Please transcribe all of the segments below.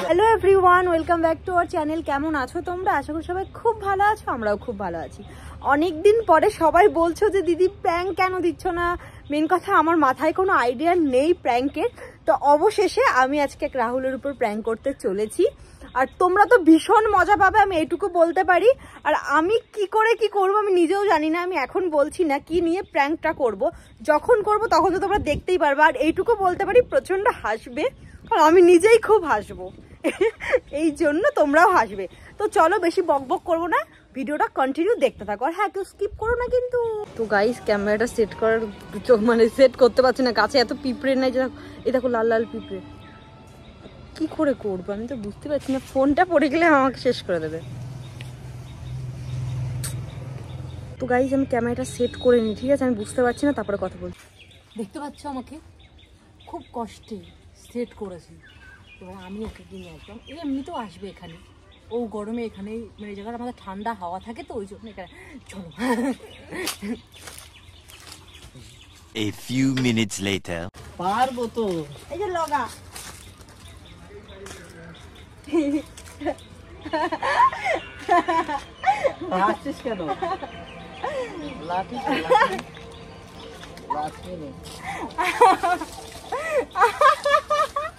Hello everyone, welcome back to our channel. কেমন আছো তোমরা? আশা করি সবাই খুব ভালো আছো, আমরাও খুব ভালো আছি। অনেকদিন পরে সবাই বলছো যে দিদি প্র্যাঙ্ক কেন দিচ্ছ না। মেন কথা, আমার মাথায় কোনো আইডিয়া নেই প্র্যাঙ্কের। তো অবশেষে আমি আজকে এক রাহুলের উপর প্র্যাঙ্ক করতে চলেছি, আর তোমরা তো ভীষণ মজা পাবে, আমি এইটুকু বলতে পারি। আর আমি কি করে কি করব আমি নিজেও জানি না। আমি এখন বলছি না কি নিয়ে প্র্যাঙ্কটা করব, যখন করব তখন তো তোমরা দেখতেই পারবে। আর এইটুকু বলতে পারি, প্রচন্ড হাসবে, কারণ আমি নিজেই খুব হাসবো। এই জন্য তোমরাও হাসবে। তো চলো, বেশি বক বক করবো না, ভিডিওটা কন্টিনিউ দেখতে থাকো। আর হ্যাঁ, কেউ স্কিপ করো না কিন্তু। তো গাইস, ক্যামেরাটা সেট করার মানে সেট করতে পারছি না, কাছে এত পিঁপড়ে নাই। এই দেখো লাল লাল পিঁপড়ে, কি করে করবো আমি তো বুঝতে পারছি না। ফোনটা পড়ে গেলে আমাকে শেষ করে দেবে। তো গাইস, আমি ক্যামেরাটা সেট করে নিই, ঠিক আছে? আমি বুঝতে পারছি না, তারপরে কথা বলছি। দেখতে পাচ্ছ আমাকে খুব কষ্টে সেট করেছি। এবার আমি ওকে কিনে আসলাম, এমনিতেও আসবে এখানে। ও গরমে এখানেই, মানে এই জায়গাটা আমাদের ঠান্ডা হাওয়া থাকে, তো ওই জন্য এখানে। চলো। A few minutes later. পারবো তো। এই যে লগা। হাসছিস কেন? লাঠি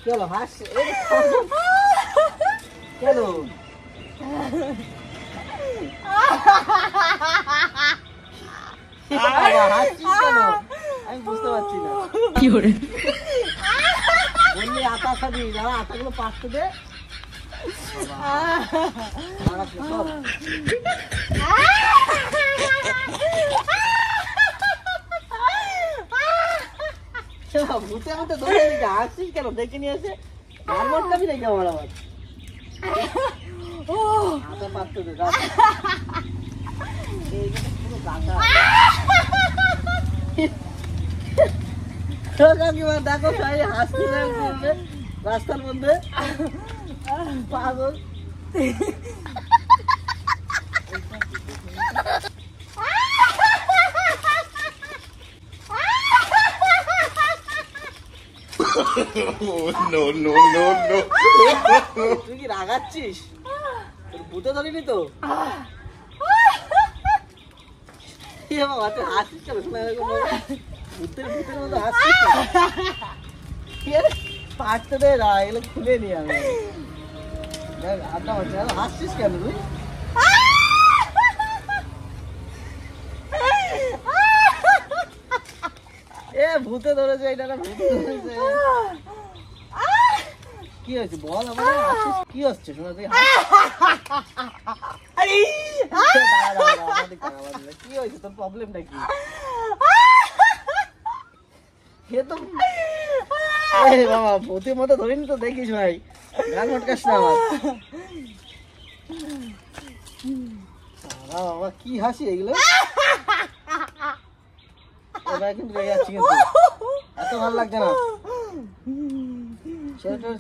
চলো হাস কেন? হাসছিস কেন? আমি বুঝতে পারছি না কি করে বললি। আটা খাবি, যারা আটাগুলো পাঁচতে দে। ভূতের মতো ধরে নিতে হাসছিস কেন? দেখে নিয়ে এসে গালমট খাবি নাকি আমার? আবার আটা পাঁচতে দে। দেখো সবাই হাসতে রাস্তার মধ্যে, পাগল। তুই কি রাগাচ্ছিস? ভূতে ধরিনি তো। হাসিস কেন? ভূতের মতো হাসছিস পাঠতে দে না, এগুলো খুলে নি আমি। আড্ডা মারছি, হাসছিস কেন তুই? এ ভূতে ধরেছে, এটা না ভূতে ধরেছে। কি হয়েছে বল আমার? কি হচ্ছে শোনা? তুই কি হয়েছে? তোর প্রবলেমটা কি? বাবা ভূতের মতো ধরিনি তো, দেখিস ভাই, গান মটকাস না আমার। বাবা কি হাসি এগুলো? এবার কিন্তু রেগে যাচ্ছি, কিন্তু এত ভালো লাগছে না।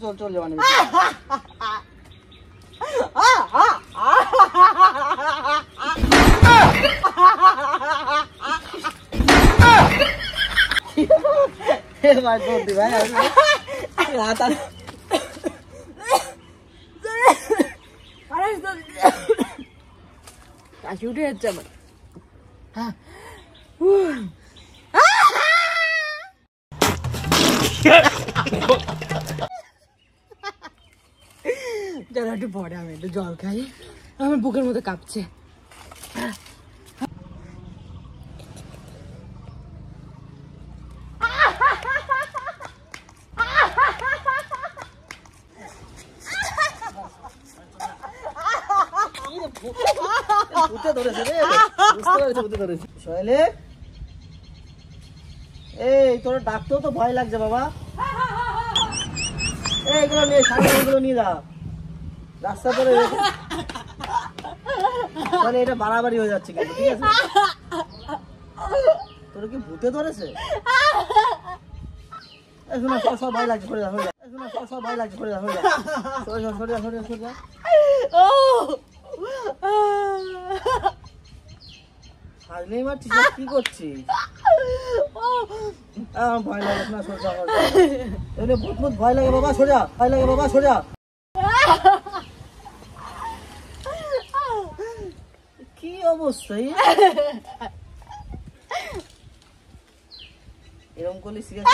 চল চল যাবানি। ভাই বলতি ভাই কাশি উঠে যাচ্ছে আমার। যারা একটু পরে আমি একটু জল খাই, আমার বুকের মধ্যে কাঁপছে। ভূতে ধরেছে রে, বুঝতে পারছি ভূতে ধরেছে। সোহেলে, এই তোর ডাকতেও তো ভয় লাগছে বাবা। এইগুলো নিয়ে সামনে, এইগুলো নিয়ে যা রাস্তা পরে। মানে এটা বাড়াবাড়ি হয়ে যাচ্ছে কিন্তু, ঠিক আছে? তোর কি ভূতে ধরেছে? শোনা সব ভয় লাগছে, সরে যা, সরে যা। শোনা সব ভয় লাগছে, সরে যা, সরে যা, সরে যা, সরে যা, সরে যা, সরে যা। বাজনেই মারছিস কি করছিস? ভয় লাগে না, সোজা এনে ভূত ভূত ভয় লাগে বাবা, সোজা ভয় লাগে বাবা, সোজা। কি অবস্থা এরকম করলে সিরিয়াস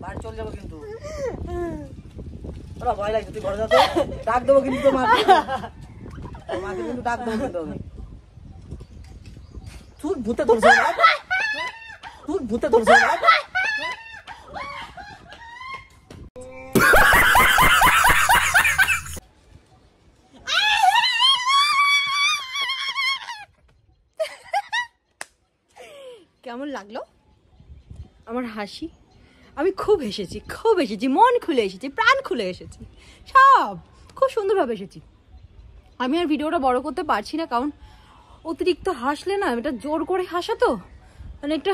বাড়ি চলে যাবো কিন্তু। ওরা ভয় লাগছে, তুই ঘরে যা তো, ডাক দেবো কিন্তু তোর মাকে, মাকে কিন্তু ডাক দেবো কিন্তু আমি। তুই ভূতে ধরছে না, তুই ভূতে ধরছে না। কেমন লাগলো আমার হাসি? আমি খুব হেসেছি, খুব হেসেছি, মন খুলে এসেছি, প্রাণ খুলে এসেছি, সব খুব সুন্দরভাবে এসেছি। আমি আর ভিডিওটা বড় করতে পারছি না, কারণ অতিরিক্ত হাসলে না, এটা জোর করে হাসা তো, মানে একটা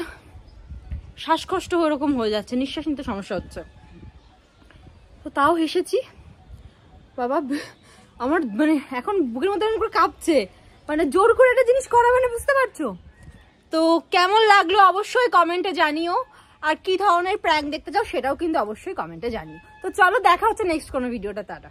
শ্বাসকষ্ট ওরকম হয়ে যাচ্ছে, নিঃশ্বাস নিতে সমস্যা হচ্ছে। তো তাও হেসেছি বাবা। আমার মানে এখন বুকের মধ্যে এমন করে কাঁপছে, মানে জোর করে একটা জিনিস করা, মানে বুঝতে পারছো তো? কেমন লাগলো অবশ্যই কমেন্টে জানিও, আর কি ধরনের প্র্যাঙ্ক দেখতে চাও সেটাও কিন্তু অবশ্যই কমেন্টে জানিও। তো চলো দেখা হচ্ছে নেক্সট কোনো ভিডিওটা, টাটা।